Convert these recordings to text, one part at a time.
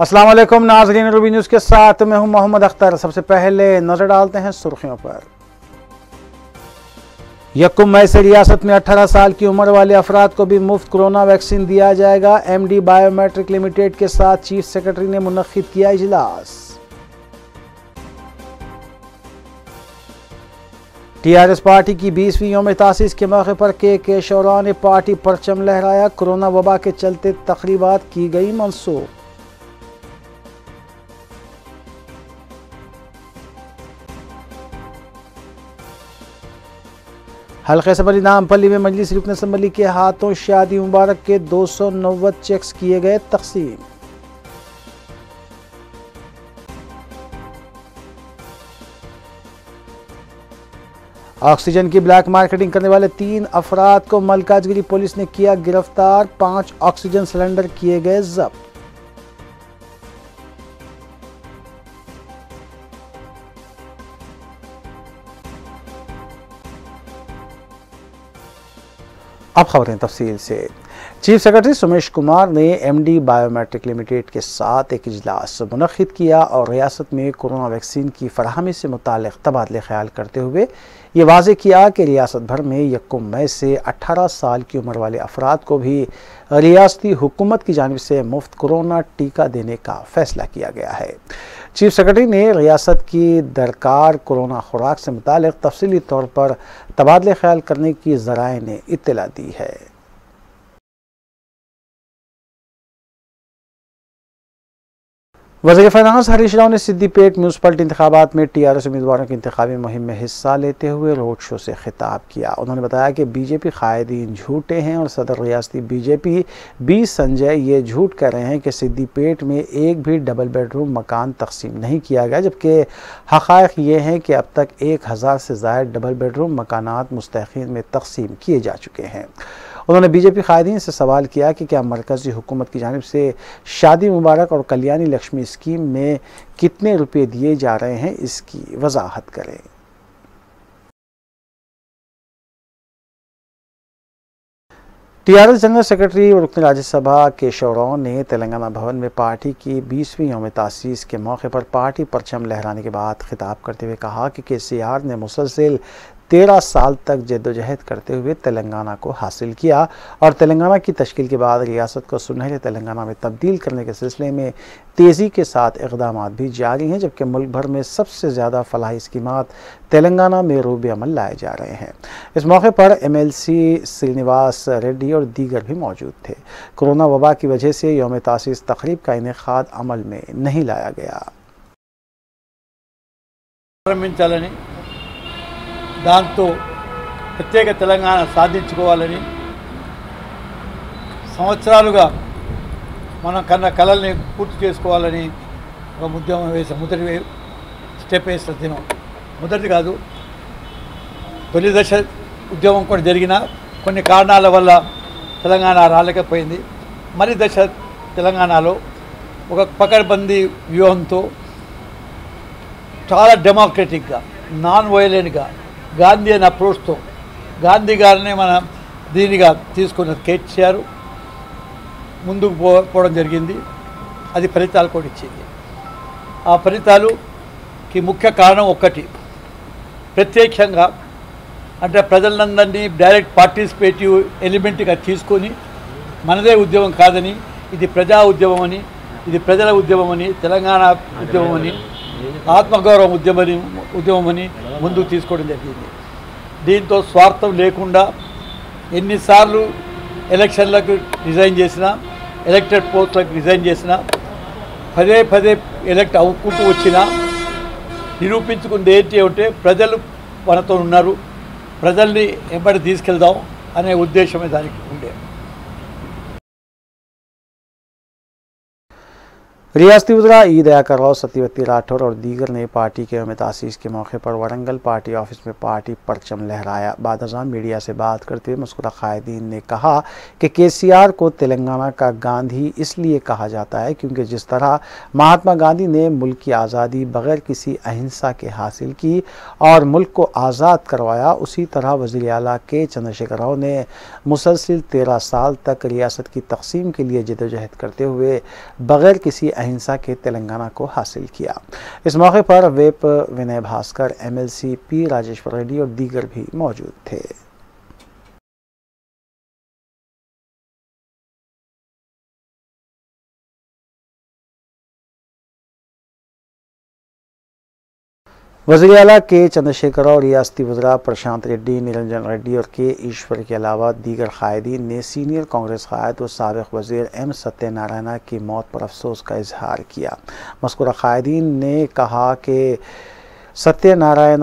अस्सलाम वालेकुम नाज़रीन, रूबी न्यूज़ के साथ मैं हूं मोहम्मद अख्तर। सबसे पहले नजर डालते हैं सुर्खियों पर। 1 मई से रियासत में 18 साल की उम्र वाले अफराद को भी मुफ्त कोरोना वैक्सीन दिया जाएगा। एमडी बायोमेट्रिक लिमिटेड के साथ चीफ सेक्रेटरी ने मुनक्किद किया इजलास। टीआरएस पार्टी की 20वीं यौम तासीस के मौके पर के शौरा ने पार्टी परचम लहराया। कोरोना वबा के चलते तकरीबात की गई मनसूख। हल्के सबली नामपल्ली में मजलिस रुकन असम्बली के हाथों शादी मुबारक के 290 चेक्स किए गए तकसीम। ऑक्सीजन की ब्लैक मार्केटिंग करने वाले 3 अफराद को मलकाजगिरी पुलिस ने किया गिरफ्तार। 5 ऑक्सीजन सिलेंडर किए गए जब्त। अब खबरें तफसील से। चीफ सेक्रेटरी सुमेश कुमार ने एमडी बायोमेट्रिक लिमिटेड के साथ एक इजलास मुनक्किद किया और रियासत में कोरोना वैक्सीन की फराहमी से मुताल्लिक़ तबादले ख्याल करते हुए ये वाज़ेह किया कि रियासत भर में 1 मई से 18 साल की उम्र वाले अफराद को भी रियासती हुकूमत की जानिब से मुफ्त कोरोना टीका देने का फ़ैसला किया गया है। चीफ सेक्रेटरी ने रियासत की दरकार कोरोना खुराक से मुताल्लिक़ तफसीली तौर पर तबादले ख्याल करने की ज़राए ने इत्तला दी है। वज़ीर फ़ाइनांस हरीश राव ने सिद्दीपेट म्यूनसिपलिटी इंतखाबात में टीआरएस उम्मीदवारों की इंतखाबी मुहिम में हिस्सा लेते हुए रोड शो से खिताब किया। उन्होंने बताया कि बीजेपी कायदीन झूठे हैं और सदर रियासती बीजेपी बी संजय ये झूठ कह रहे हैं कि सिद्दीपेट में एक भी डबल बेडरूम मकान तकसीम नहीं किया गया, जबकि हक़ाइक़ ये हैं कि अब तक 1000 से ज़ायद डबल बेडरूम मकानात मुस्तहिक़ीन में तकसीम किए जा चुके हैं। उन्होंने बीजेपी कायदीन से सवाल किया कि क्या मरकज़ी हुकूमत की जानिब से शादी मुबारक और कल्याणी लक्ष्मी स्कीम में कितने रुपये दिए जा रहे हैं, इसकी वजाहत करें। टीआरएस जनरल सेक्रेटरी और रुकन राज्यसभा के शौरा ने तेलंगाना भवन में पार्टी की 20वीं यौम तासीस के मौके पर पार्टी परचम लहराने के बाद खिताब करते हुए कहा कि केसीआर ने मुसलसिल 13 साल तक जद्दोजहद करते हुए तेलंगाना को हासिल किया और तेलंगाना की तश्कील के बाद रियासत को सुनहरे तेलंगाना में तब्दील करने के सिलसिले में तेज़ी के साथ इक़दाम भी जारी हैं, जबकि मुल्क भर में सबसे ज़्यादा फलाही स्कीमात तेलंगाना में रूब अमल लाए जा रहे हैं। इस मौके पर MLC श्रीनिवास रेड्डी और दीगर भी मौजूद थे। कोरोना वबा की वजह से यौम तासीस तकरीब का इनेकाद अमल में नहीं लाया गया। దాంతో ప్రత్యేక తెలంగాణ సాధించుకోవాలని సంవత్సరాలుగా మనం కన్న కలల్ని పూర్తి చేసుకోవాలని ఒక ఉద్యమం వేసాం. మొదటి స్టెప్ వేసిన దినం మొదటిది కాదు, తొలి దశ ఉద్యమం కూడా జరిగిన కొన్ని కారణాల వల్ల తెలంగాణ రాలేకపోయింది. మరి దశ తెలంగాణలో ఒక పకడ్బందీ వ్యూహంతో చాలా డెమోక్రటిక్గా నాన్ వైలెంట్గా గాంధీ అనే అప్రోచ్తో గాంధీ గారిని మనం దీనిగా తీసుకున్న కేసీఆర్ ముందుకు పోవడం జరిగింది. అది ఫలితాలు కూడా ఇచ్చింది. ఆ ఫలితాలుకి ముఖ్య కారణం ఒక్కటి, ప్రత్యక్షంగా అంటే ప్రజలందరినీ డైరెక్ట్ పార్టిసిపేటివ్ ఎలిమెంట్గా తీసుకొని మనదే ఉద్యమం కాదని, ఇది ప్రజా ఉద్యమం అని, ఇది ప్రజల ఉద్యమం అని, తెలంగాణ ఉద్యమం అని, ఆత్మగౌరవం ఉద్యమమని ముందుకు తీసుకోవడం జరిగింది. దీంతో స్వార్థం లేకుండా ఎన్నిసార్లు ఎలక్షన్లకు రిజైన్ చేసినా, ఎలక్టెడ్ పోస్టులకు రిజైన్ చేసినా, పదే పదే ఎలక్ట్ అవ్వుకుంటూ వచ్చినా నిరూపించుకుంది ఏంటి అంటే ప్రజలు మనతో ఉన్నారు, ప్రజల్ని ఎంబడి తీసుకెళ్దాం అనే ఉద్దేశమే దానికి ఉండే. रियासती वज़रा ई दयाकर राव, सत्यवती राठौर और दीगर ने पार्टी के यौम तासीस के मौके पर वरंगल पार्टी ऑफिस में पार्टी परचम लहराया। बाद अज़ान मीडिया से बात करते हुए मज़कूरा कायदीन ने कहा कि केसीआर को तेलंगाना का गांधी इसलिए कहा जाता है क्योंकि जिस तरह महात्मा गांधी ने मुल्क की आज़ादी बग़ैर किसी अहिंसा के हासिल की और मुल्क को आज़ाद करवाया, उसी तरह वज़ीर आला के चंद्रशेखर राव ने मुसलसिल 13 साल तक रियासत की तक़सीम के लिए जदोजहद करते हुए बग़ैर किसी अहिंसा के तेलंगाना को हासिल किया। इस मौके पर वेप विनय भास्कर, MLC P राजेश्वर रेड्डी और दीगर भी मौजूद थे। वज़ीर आला के चंद्रशेखर और रियासती वज़रा प्रशांत रेड्डी, निरंजन रेड्डी और के ईश्वर के अलावा दीगर कायदीन ने सीनियर कांग्रेस कायद व साबिक़ वज़ीर M सत्यनारायण की मौत पर अफसोस का इजहार किया। मज़कूरा कायदीन ने कहा कि सत्यनारायण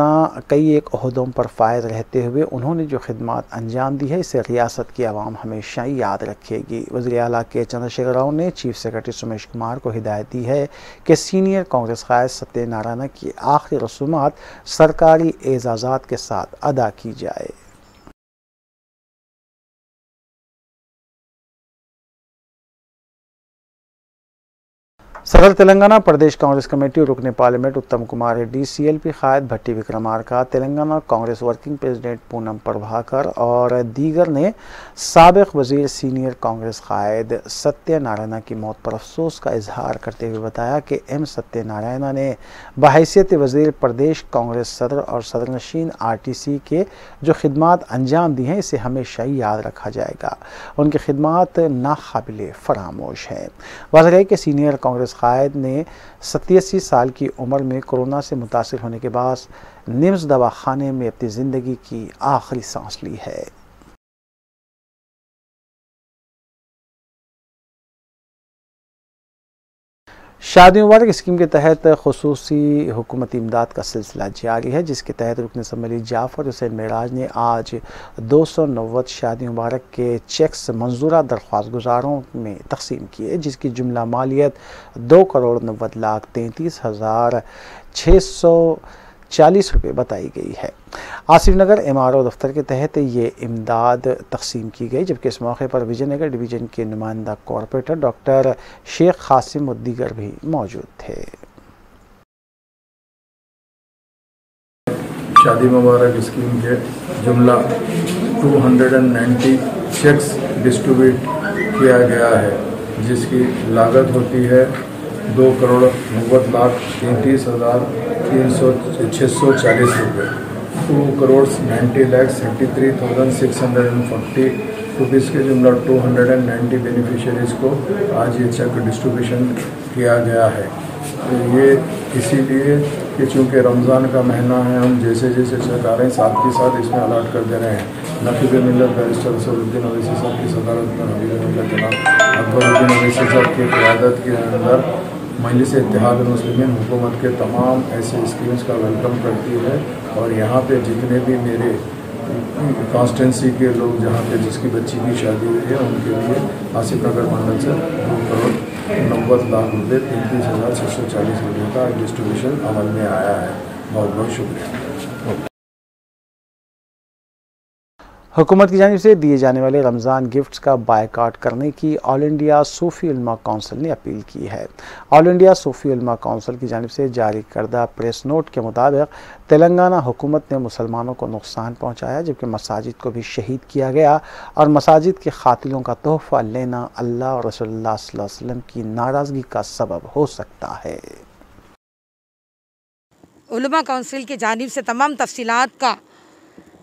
कई एक ओहदों पर फायज रहते हुए उन्होंने जो खिदमत अंजाम दी है, इसे रियासत की आवाम हमेशा ही याद रखेगी। वज़ीर आला के चंद्रशेखर राव ने चीफ सेक्रेटरी सुमेश कुमार को हिदायत दी है कि सीनियर कांग्रेस कायद सत्यनारायण की आखिरी रसूमात सरकारी एजाज़ात के साथ अदा की जाए। सदर तेलंगाना प्रदेश कांग्रेस कमेटी और रुकने पार्लियामेंट उत्तम कुमार रेड्डी, CLP कायद भट्टी विक्रमार्का, तेलंगाना कांग्रेस वर्किंग प्रेसिडेंट पूनम प्रभाकर और दीगर ने साबिक़ वज़ीर सीनियर कांग्रेस कायद सत्यनारायण की मौत पर अफसोस का इजहार करते हुए बताया कि M सत्यनारायण ने बहैसियत वज़ीर प्रदेश कांग्रेस सदर और सदरनशीन RTC के जो खिदमत अंजाम दी हैं, इसे हमेशा ही याद रखा जाएगा। उनकी खिदमत नाकाबिले फरामोश हैं। वाज़ेह है कि सीनियर कांग्रेस कायद ने 87 साल की उम्र में कोरोना से मुतासिर होने के बाद निम्स दवाखाने में अपनी ज़िंदगी की आखिरी सांस ली है। शादी मुबारक स्कीम के तहत खुसूसी हुकूमती इमदाद का सिलसिला जारी है, जिसके तहत रुकन असम्बली जाफर हुसैन मेराज ने आज 290 शादी मुबारक के चेक्स मंजूरा दरख्वास्त गुजारों में तकसीम किए, जिसकी जुमला मालियत 2,90,33,640 रुपये बताई गई है। आसिफ नगर MRO दफ्तर के तहत ये इमदाद तकसीम की गई, जबकि इस मौके पर विजयनगर डिवीज़न के नुमाइंदा कॉरपोरेटर डॉक्टर शेख कासिम और दीगर भी मौजूद थे। शादी मुबारक स्कीम के जुमला 290 चेक्स डिस्ट्रीब्यूट किया गया है, जिसकी लागत होती है 2,90,33,640 रुपये। 2,90,33,640 रुपीज़ के जुमला 290 बेनिफिशरीज़ को आज ये चेक डिस्ट्रीब्यूशन किया गया है। ये इसीलिए कि चूँकि रमज़ान का महीना है, हम जैसे जैसे चेक आ रहे हैं साथ के साथ इसमें अलर्ट कर दे रहे हैं। नकीब मिल्लत बैरिस्टर असदुद्दीन ओवैसी साहब की सदारत में हबीब मिल्लत जनाब अकबरुद्दीन ओवैसी साहब की क़यादत के अंदर मजलिस इत्तेहाद मुस्लिमीन हुकूमत के तमाम ऐसे स्कीम्स का वेलकम करती है। और यहाँ पे जितने भी मेरे कॉन्स्टेंसी के लोग जहाँ पे जिसकी बच्ची की शादी हुई है, उनके लिए आसिफ नगर मंडल से 2,90,00,000 रुपये 33,640 रुपये का डिस्ट्रीब्यूशन अमल में आया है। बहुत बहुत शुक्रिया। हुकूमत की जानिब से दिए जाने वाले रमज़ान गिफ्ट्स का बायकाट करने की ऑल इंडिया सूफ़ी उलमा काउंसिल ने अपील की है। ऑल इंडिया सूफ़ी उलमा काउंसिल की जानिब से जारी करदा प्रेस नोट के मुताबिक तेलंगाना हुकूमत ने मुसलमानों को नुकसान पहुँचाया, जबकि मसाजिद को भी शहीद किया गया और मसाजिद के कातिलों का तोहफ़ा लेना अल्लाह और रसूलुल्लाह सल्लल्लाहु अलैहि वसल्लम की नाराज़गी का सबब हो सकता है। उलमा काउंसिल की जानिब से तमाम तफसीलात का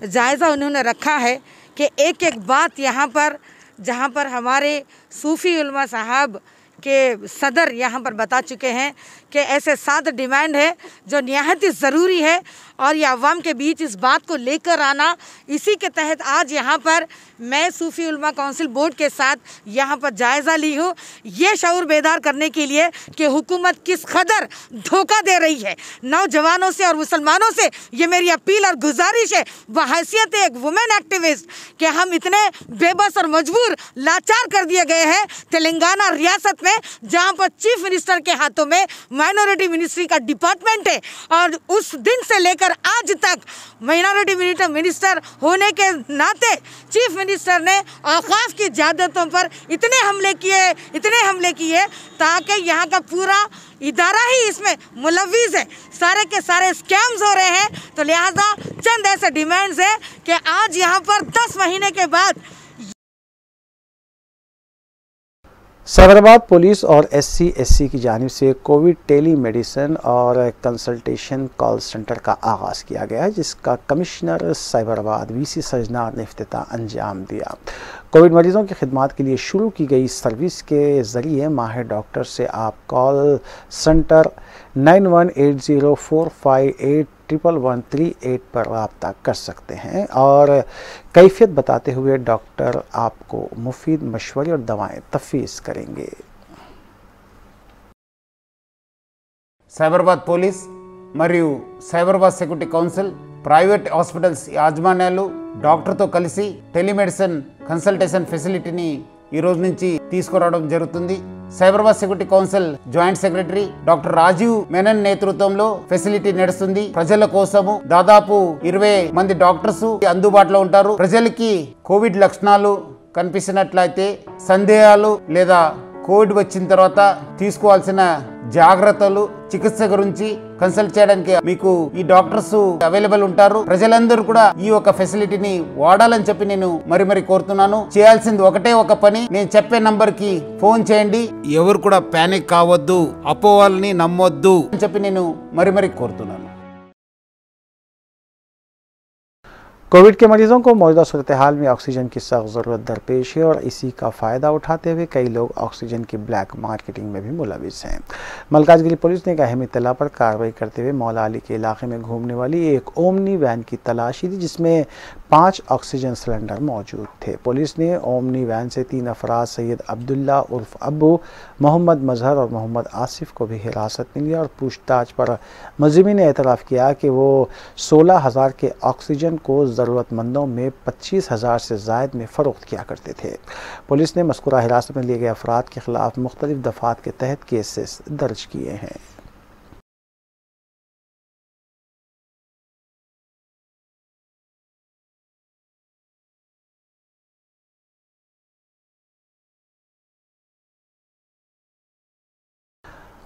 जायज़ा उन्होंने रखा है कि एक एक बात यहाँ पर जहाँ पर हमारे सूफ़ी उलमा साहब के सदर यहाँ पर बता चुके हैं कि ऐसे 7 डिमांड है जो निहायत ही ज़रूरी है और ये अवाम के बीच इस बात को लेकर आना, इसी के तहत आज यहाँ पर मैं सूफ़ी उलमा काउंसिल बोर्ड के साथ यहाँ पर जायज़ा ली हूँ, ये शऊर बेदार करने के लिए कि हुकूमत किस कदर धोखा दे रही है नौजवानों से और मुसलमानों से। ये मेरी अपील और गुजारिश है बहैसियत एक वुमेन एक्टिविस्ट कि हम इतने बेबस और मजबूर लाचार कर दिए गए हैं तेलंगाना रियासत में, जहाँ पर चीफ मिनिस्टर के हाथों में माइनॉरिटी मिनिस्ट्री का डिपार्टमेंट है और उस दिन से लेकर आज तक माइनॉरिटी मिनिस्टर होने के नाते चीफ मिनिस्टर ने औकाफ की जायदादों पर इतने हमले किए ताकि यहाँ का पूरा इदारा ही इसमें मुलव्विस है, सारे के सारे स्कैम्स हो रहे हैं। तो लिहाजा चंद ऐसे डिमांड्स है कि आज यहाँ पर 10 महीने के बाद साइबराबाद पुलिस और SC/SC की जानिब से कोविड टेली मेडिसिन और कंसल्टेशन कॉल सेंटर का आगाज़ किया गया है, जिसका कमिश्नर साइबराबाद VC सजनार ने इफ्तिताह अंजाम दिया। कोविड मरीजों की खिदमत के लिए शुरू की गई सर्विस के ज़रिए माहिर डॉक्टर से आप कॉल सेंटर 918045811138 पर रब्ता कर सकते हैं और कैफियत बताते हुए डॉक्टर आपको मुफीद मशवरे और दवाएं तफवीज़ करेंगे। సైబరాబాద్ పోలీస్ మరియు Cyberabad security council private hospitals యాజమాన్యాలు డాక్టర్తో కలిసి టెలిమెడిసిన్ కన్సల్టేషన్ ఫెసిలిటీని ఈ రోజు నుంచి తీసుకురావడం జరుగుతుంది। Cyberabad security council joint secretary doctor Rajiv Menon నేతృత్వంలో ఫెసిలిటీ నడుస్తుంది। ప్రజల కోసము దాదాపు 20 మంది డాక్టర్స్ అందుబాటులో ఉంటారు। ప్రజలకి కోవిడ్ లక్షణాలు కనిపించినట్లయితే సందేహాలు లేదా కోవిడ్ వచ్చిన తర్వాత తీసుకోవాల్సిన జాగ్రత్తలు చికిత్స గురించి కన్సల్ట్ చేయడానికి మీకు ఈ డాక్టర్స్ అవైలబుల్ ఉంటారు। ప్రజలందరూ కూడా ఈ ఒక ఫెసిలిటీని వాడాలని చెప్పి నేను మరి కోరుతున్నాను। చేయాల్సింది ఒకటే ఒక పని, నేను చెప్పే నంబర్ కి ఫోన్ చేయండి। ఎవరు కూడా పానిక్ కావద్దు, అపోహల్ని నమ్మొద్దు అని చెప్పి నేను మరి కోరుతున్నాను। कोविड के मरीजों को मौजूदा सूरत हाल में ऑक्सीजन की सख्त ज़रूरत दरपेश है और इसी का फ़ायदा उठाते हुए कई लोग ऑक्सीजन की ब्लैक मार्केटिंग में भी मुलविस हैं। मलकाजगिरी पुलिस ने एक अहम इत्तला पर कार्रवाई करते हुए मौला अली के इलाके में घूमने वाली एक ओमनी वैन की तलाशी दी, जिसमें 5 ऑक्सीजन सिलेंडर मौजूद थे। पुलिस ने ओमनी वैन से 3 अफराद सैयद अब्दुल्ला उर्फ अब्बू, मोहम्मद मजहर और मोहम्मद आसिफ को भी हिरासत में लिया और पूछताछ पर मुलजिमी ने एतराफ़ किया कि वो 16,000 के ऑक्सीजन को ज़रूरतमंदों में 25,000 से ज़ायद में फ़रोख्त किया करते थे। पुलिस ने मज़कूरा हिरासत में लिए गए अफराद के खिलाफ मुख्तलिफ दफ़ात के तहत केसेस दर्ज किए हैं।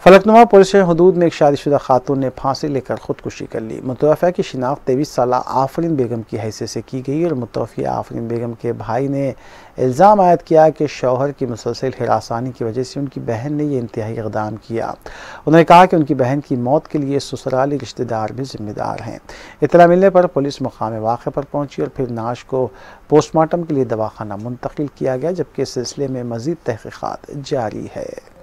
फलकनुमा पुलिस हदूद में एक शादीशुदा खातून ने फांसी लेकर खुदकुशी कर ली। मुतवफ़ा की शिनाख्त 23 साल आफरीन बेगम की हैसियत से की गई और मुतवफ़ी आफरीन बेगम के भाई ने इल्ज़ाम आयद किया कि शौहर की मुसलसल हिरासानी की वजह से उनकी बहन ने ये इंतहाई इक़दाम किया। उन्होंने कहा कि उनकी बहन की मौत के लिए ससुराली रिश्तेदार भी जिम्मेदार हैं। इत्तला मिलने पर पुलिस मकाम वाक़े पर पहुंची और फिर नाश को पोस्टमार्टम के लिए दवाखाना मुंतकिल किया गया, जबकि इस सिलसिले में मज़ीद तहक़ीक़ात जारी है।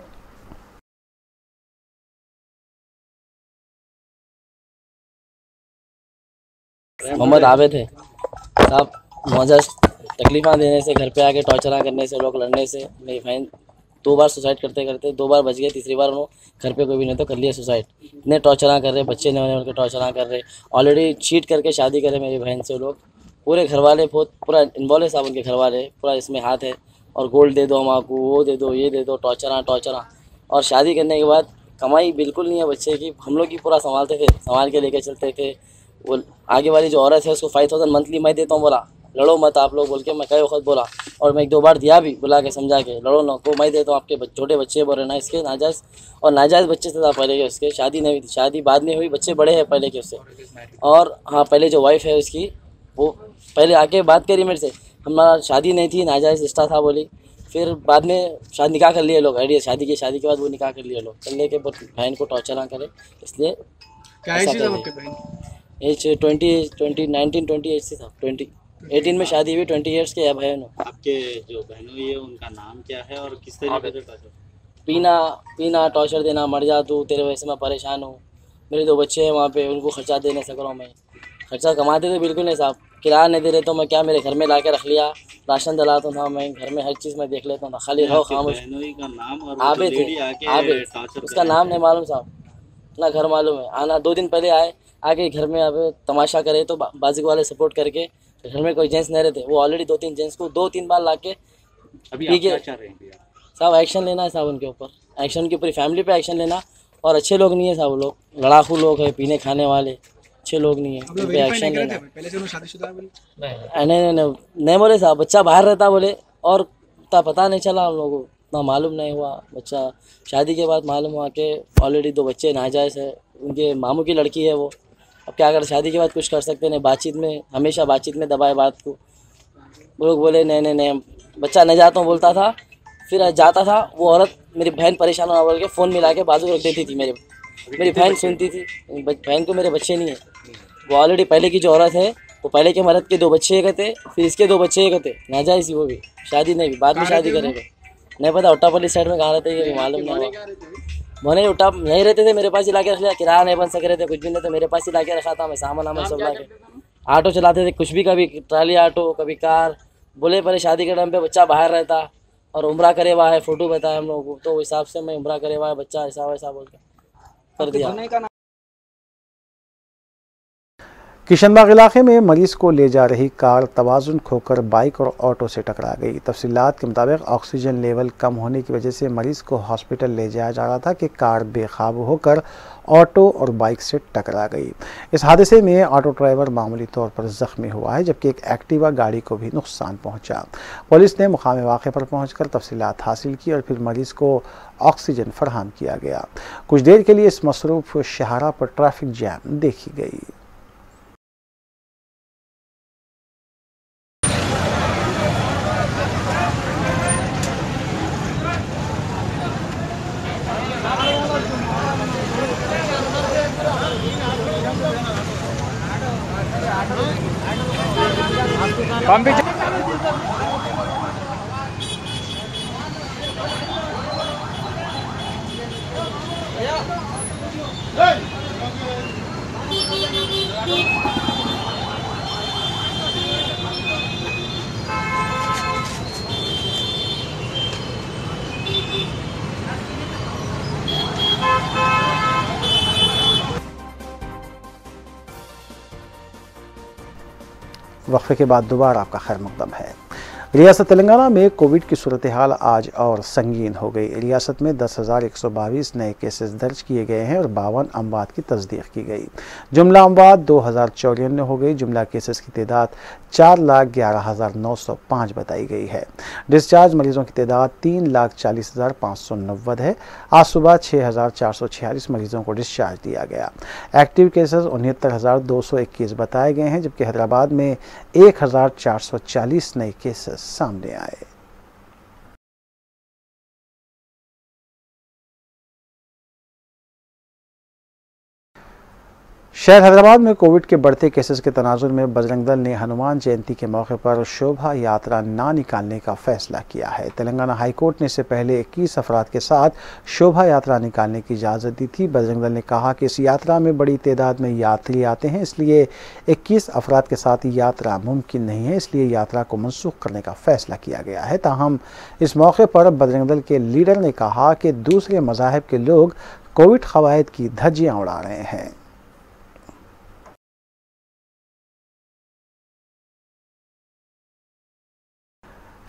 मोहम्मद आबिद है साहब। मौजा तकलीफ़ां देने से, घर पे आके टॉर्चर करने से, लोग लड़ने से मेरी बहन 2 बार सुसाइड करते 2 बार बच गए, तीसरी बार उन्होंने घर पे कोई भी नहीं तो कर लिया सुसाइड। इतने टॉर्चर कर रहे, बच्चे ने उनके टॉर्चर कर रहे, ऑलरेडी चीट करके शादी करे मेरी बहन से लोग। पूरे घर वाले बहुत पूरा इन्वॉल्व है साहब, उनके घर वाले पूरा इसमें हाथ है। और गोल्ड दे दो हम आपको, वो दे दो, ये दे दो, टॉर्चर। और शादी करने के बाद कमाई बिल्कुल नहीं है बच्चे की। हम लोग की पूरा संभालते थे, संभाल के लेके चलते थे। वो आगे वाली जो औरत है उसको 5,000 मंथली मैं देता हूँ, बोला लड़ो मत आप लोग बोल के मैं कई वक्त बोला। और मैं 1-2 बार दिया भी, बुला के समझा के लड़ो ना को मैं देता हूँ, आपके छोटे बच्चे बोल रहे ना इसके नाजायज़। और नाजायज़ बच्चे थे पहले के उसके, शादी नहीं हुई थी, शादी बाद में हुई, बच्चे बड़े हैं पहले के उससे। और हाँ, पहले जो वाइफ है उसकी वो पहले आके बात करी मेरे से, हमारा शादी नहीं थी, नाजायज़ रिश्ता था बोली। फिर बाद में शादी निकाह कर लिए लोग, आइडिया शादी के बाद वो निकाह कर लिए लोग, कर लेके बहन को टॉर्चर ना करे इसलिए। एज 1928 से था, 18 में शादी हुई, 20 ईयर्स के है बहन। आपके जो बहन हुई है उनका नाम क्या है और किस तरीके से टॉर्चर? पीना टॉर्चर देना, मर जा तू, तेरे वजह से मैं परेशान हूँ। मेरे 2 बच्चे हैं वहाँ पे, उनको खर्चा दे नहीं सक रहा हूँ मैं। खर्चा कमाते थे बिल्कुल नहीं साहब, किराया नहीं दे रहे तो मैं क्या, मेरे घर में ला के रख लिया, राशन डलाता था मैं, घर में हर चीज़ मैं देख लेता था, खाली रहो खामोश। आबे थे, आबे उसका नाम नहीं मालूम साहब, ना घर मालूम है। आना 2 दिन पहले आए, आके घर में अब तमाशा करे तो बाजी वाले सपोर्ट करके, घर में कोई जेंट्स नहीं रहते, वो ऑलरेडी 2-3 जेंट्स को 2-3 बार ला के पी के साहब एक्शन लेना है साहब उनके ऊपर, एक्शन उनकी पूरी फैमिली पे एक्शन लेना। और अच्छे लोग नहीं है साहब, लोग लड़ाकू लोग है, पीने खाने वाले अच्छे लोग नहीं है, उन पे एक्शन लेना। पहले से शादीशुदा नहीं बोले साहब, बच्चा बाहर रहता बोले, और पता नहीं चला हम लोगों को, इतना मालूम नहीं हुआ। बच्चा शादी के बाद मालूम हुआ कि ऑलरेडी 2 बच्चे नाजायज़ है, उनके मामू की लड़की है वो। अब क्या कर, शादी के बाद कुछ कर सकते नहीं, बातचीत में हमेशा बातचीत में दबाए बात को। वो लोग बोले नहीं बच्चा नहीं जाता हूँ बोलता था, फिर जाता था, वो औरत मेरी बहन परेशान होना बोल के फ़ोन मिला के बाजू रख देती थी। मेरी बहन सुनती थी। बहन को मेरे बच्चे नहीं है, वो ऑलरेडी पहले की जो औरत है वो पहले के मर्द के 2 बच्चे एक थे, फिर इसके 2 बच्चे एक थे, नाजायज़ ही, वो भी शादी नहीं, भी बाद में शादी करेगा। नहीं पता उट्टापल्ली साइड में कहाँ रहते हैं, ये मालूम नहीं हुआ। मैंने उठा नहीं रहते थे, मेरे पास ही ला के रख लिया, किराया नहीं बन सके रहे थे, कुछ भी नहीं था, मेरे पास ही ला के रखा था। मैं सामान वामान सब ला के ऑटो चलाते थे, कुछ भी, कभी ट्राली ऑटो, कभी कार। बोले पहले शादी के टाइम पे बच्चा बाहर रहता और उम्रा करे हुआ है, फ़ोटो बताया हम लोगों को, तो उस हिसाब से मैं उम्रा करे हुआ है बच्चा, ऐसा वैसा बोल के कर दिया। किशनबाग इलाके में मरीज को ले जा रही कार तवाज़ुन खोकर बाइक और ऑटो से टकरा गई। तफसीलात के मुताबिक ऑक्सीजन लेवल कम होने की वजह से मरीज को हॉस्पिटल ले जाया जा रहा था कि कार बेकाबू होकर ऑटो और बाइक से टकरा गई। इस हादसे में ऑटो ड्राइवर मामूली तौर पर ज़ख्मी हुआ है, जबकि एक एक्टिवा गाड़ी को भी नुकसान पहुंचा। पुलिस ने मुकाम वाक़े पर पहुंचकर तफसीलात हासिल की और फिर मरीज को ऑक्सीजन फराहम किया गया। कुछ देर के लिए इस मसरूफ़ शहरा पर ट्रैफिक जैम देखी गई। वक्फे के बाद दोबारा आपका खैर मकदम है। रियासत तेलंगाना में कोविड की सूरत हाल आज और संगीन हो गई। रियासत में 10,122 नए केसेस दर्ज किए गए हैं और 52 अमवात की तस्दीक की गई। जुमला अमवात 2054 हो गई। जुमला केसेस की तादाद 4,11,905 बताई गई है। डिस्चार्ज मरीजों की तादाद 3,40,590 है। आज सुबह 6,446 मरीजों को डिस्चार्ज दिया गया। एक्टिव केसेस 69,221 बताए गए हैं, जबकि हैदराबाद में 1,440 नए केसेस सामने आए। शहर हैदराबाद में कोविड के बढ़ते केसेस के तनाजुर में बजरंग दल ने हनुमान जयंती के मौके पर शोभा यात्रा ना निकालने का फैसला किया है। तेलंगाना हाई कोर्ट ने इससे पहले 21 अफराद के साथ शोभा यात्रा निकालने की इजाज़त दी थी। बजरंग दल ने कहा कि इस यात्रा में बड़ी तादाद में यात्री आते हैं, इसलिए 21 अफराद के साथ यात्रा मुमकिन नहीं है, इसलिए यात्रा को मनसूख करने का फैसला किया गया है। ताहम इस मौके पर बजरंग दल के लीडर ने कहा कि दूसरे मज़ाहिब के लोग कोविड क़वायद की धज्जियाँ उड़ा रहे हैं।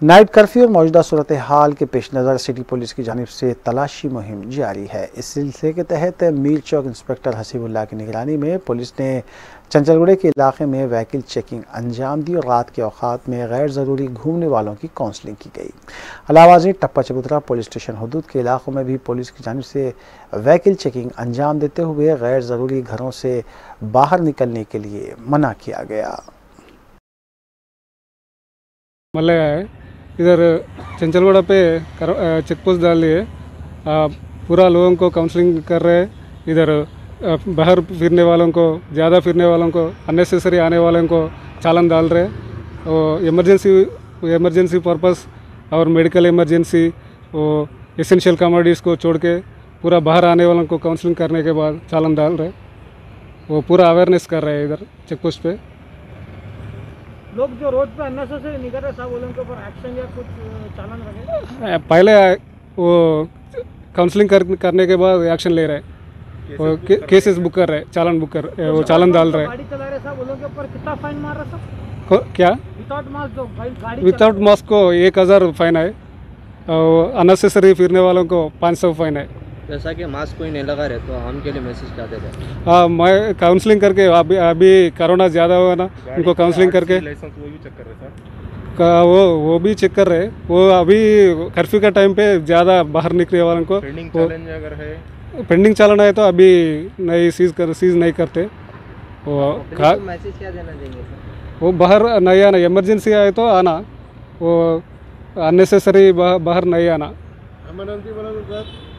नाइट कर्फ्यू और मौजूदा सूरत हाल के पेश नज़र सिटी पुलिस की जानिब से तलाशी मुहिम जारी है। इस सिलसिले के तहत मीर चौक इंस्पेक्टर हसीबुल्लाह की निगरानी में पुलिस ने चंचलगुड़े के इलाके में व्हीकल चेकिंग अंजाम दी और रात के औकात में गैर ज़रूरी घूमने वालों की काउंसलिंग की गई। अलावाजी टप्पा चबूतरा पुलिस स्टेशन हदूद के इलाकों में भी पुलिस की जानिब से व्हीकल चेकिंग अंजाम देते हुए गैर ज़रूरी घरों से बाहर निकलने के लिए मना किया गया। इधर चंचलगुड़ा पे चेक पोस्ट डाल दिए, पूरा लोगों को काउंसलिंग कर रहे हैं। इधर बाहर फिरने वालों को, ज़्यादा फिरने वालों को, अननेसेसरी आने वालों को चालान डाल रहे हैं। और इमरजेंसी पर्पस और मेडिकल इमरजेंसी और एसेंशियल कमोडिटीज़ को छोड़ के पूरा बाहर आने वालों को काउंसलिंग करने के बाद चालान डाल रहे हैं। वो पूरा अवेयरनेस कर रहे हैं इधर चेक पोस्ट पे। लोग जो रोड पे अननेसेसरी निकल रहे सब उनके ऊपर एक्शन या कुछ चालान लगे? पहले वो काउंसलिंग करने के बाद एक्शन ले रहे हैं, वो केसेस बुक कर रहे हैं, चालान बुक कर वो चालान डाल रहे हैं। गाड़ी चला रहे सब उनके ऊपर कितना फाइन मार रहा सब? क्या विदाउट मास्क जो गाड़ी विदाउट मास्क को 1000 फाइन है और अननेसेसरी फिरने वालों को 500 फाइन है। जैसा कि मास्क कोई नहीं लगा रहे तो हम के लिए मैसेज क्या दे रहे? हाँ, मैं काउंसलिंग करके अभी कोरोना ज़्यादा हुआ ना, उनको काउंसलिंग करके लाइसेंस वो भी चेक कर रहे सर। वो भी चेक कर रहे हैं। वो अभी कर्फ्यू का टाइम पे ज़्यादा बाहर निकले वालों को पेंडिंग चालान अगर है, पेंडिंग चालान है तो अभी नहीं सीज नहीं करते। वो मैसेज क्या देना देंगे सर? वो बाहर नहीं आना, इमरजेंसी आए तो आना। वो अननेसेसरी बाहर नहीं आना।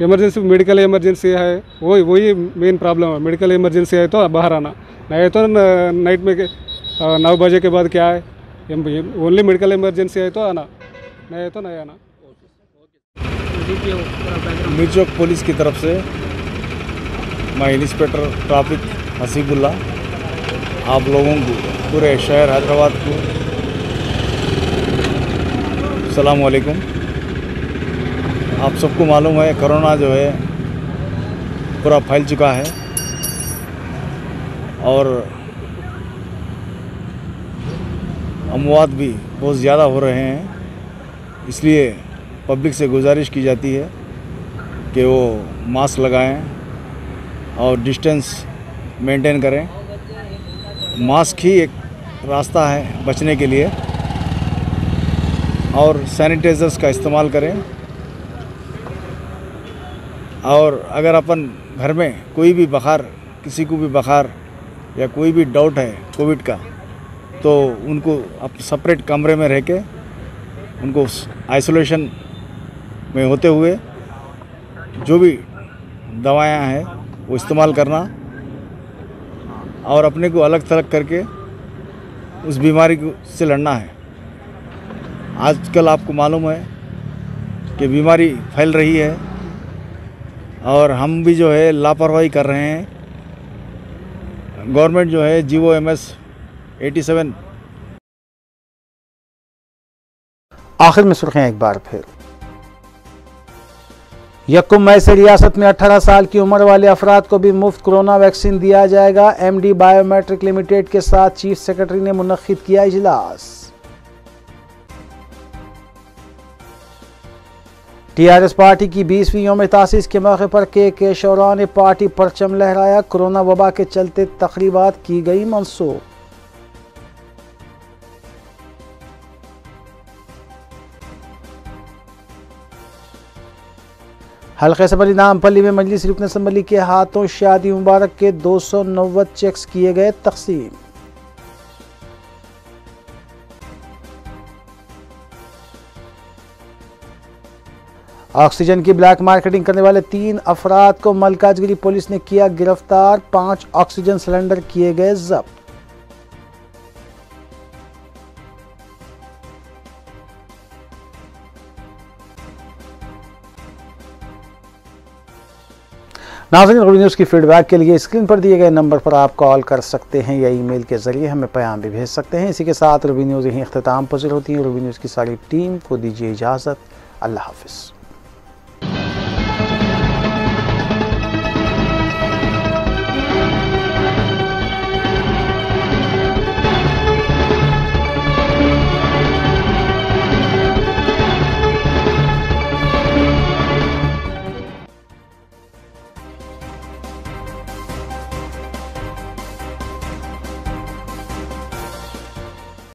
इमरजेंसी मेडिकल इमरजेंसी है, वही मेन प्रॉब्लम है। मेडिकल इमरजेंसी है तो बाहर आना, नहीं तो नाइट में 9 बजे के बाद क्या है, ओनली मेडिकल इमरजेंसी है तो आना, नहीं तो नहीं आना। मिर्चौक पुलिस की तरफ से मैं इंस्पेक्टर ट्रैफिक हसीबुल्ला आप लोगों को, पूरे शहर हैदराबाद को अस्सलाम वालेकुम। आप सबको मालूम है कोरोना जो है पूरा फैल चुका है और अमवात भी बहुत ज़्यादा हो रहे हैं। इसलिए पब्लिक से गुजारिश की जाती है कि वो मास्क लगाएं और डिस्टेंस मेंटेन करें। मास्क ही एक रास्ता है बचने के लिए, और सैनिटाइजर्स का इस्तेमाल करें। और अगर अपन घर में कोई भी बुखार, किसी को भी बुखार या कोई भी डाउट है कोविड का, तो उनको अब सेपरेट कमरे में रह के उनको आइसोलेशन में होते हुए जो भी दवाएं हैं वो इस्तेमाल करना और अपने को अलग थलग करके उस बीमारी से लड़ना है। आजकल आपको मालूम है कि बीमारी फैल रही है और हम भी जो है लापरवाही कर रहे हैं। गवर्नमेंट जो है GOMS 87। आखिर में सुर्खियां एक बार फिर। 1 मई से रियासत में 18 साल की उम्र वाले अफराद को भी मुफ्त कोरोना वैक्सीन दिया जाएगा। MD बायोमेट्रिक लिमिटेड के साथ चीफ सेक्रेटरी ने मुनक्किद किया इजलास। TRS पार्टी की 20वीं यौम तासीस के मौके पर के शौरा ने पार्टी परचम लहराया। कोरोना वबा के चलते तकरीबात की गई मनसूख। हल्के सबली नामपल्ली में मजलिस रुकन असम्बली के हाथों शादी मुबारक के 290 चेक्स किए गए तकसीम। ऑक्सीजन की ब्लैक मार्केटिंग करने वाले 3 अफराद को मलकाजगिरी पुलिस ने किया गिरफ्तार। 5 ऑक्सीजन सिलेंडर किए गए जब्त। नाज़रीन, रूबी न्यूज़ की फीडबैक के लिए स्क्रीन पर दिए गए नंबर पर आप कॉल कर सकते हैं या ईमेल के जरिए हमें पैगाम भी भेज सकते हैं। इसी के साथ रूबी न्यूज़ यहीं इख्तिताम पज़ीर होती है। रूबी न्यूज़ की सारी टीम को दीजिए इजाज़त। अल्लाह हाफ़िज़।